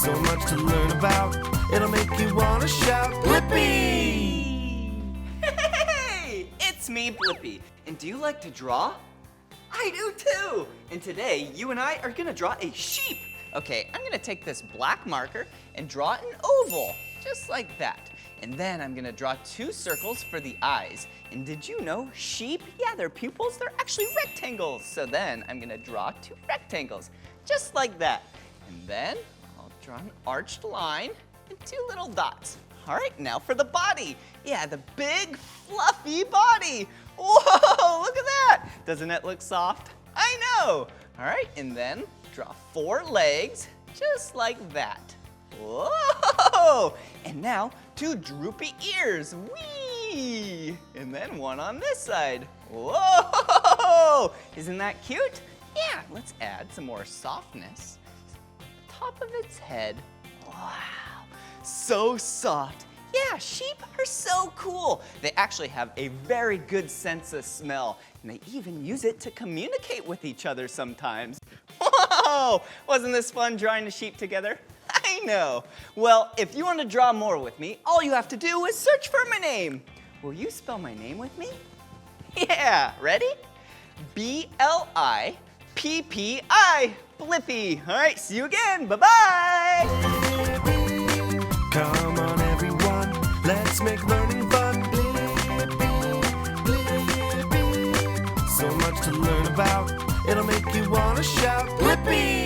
So much to learn about, it'll make you want to shout, Blippi! Hey, it's me, Blippi. And do you like to draw? I do too. And today, you and I are gonna draw a sheep. Okay, I'm gonna take this black marker and draw an oval, just like that. And then I'm gonna draw 2 circles for the eyes. And did you know sheep, yeah, their pupils, they're actually rectangles. So then I'm gonna draw 2 rectangles, just like that. And then I'll draw an arched line and 2 little dots. All right, now for the body. Yeah, the big, fluffy body. Whoa, look at that. Doesn't it look soft? I know. All right, and then draw 4 legs, just like that. Whoa! And now 2 droopy ears. Whee! And then 1 on this side. Whoa! Isn't that cute? Yeah, let's add some more softness to the top of its head. Wow, so soft. Yeah, sheep are so cool. They actually have a very good sense of smell, and they even use it to communicate with each other sometimes. Whoa! Wasn't this fun drawing a sheep together? I know. Well, if you want to draw more with me, all you have to do is search for my name. Will you spell my name with me? Yeah, ready? B-L-I-P-P-I, Blippi. All right, see you again. Bye-bye. Come on everyone, let's make learning fun. Blippi. So much to learn about, it'll make you want to shout, Blippi!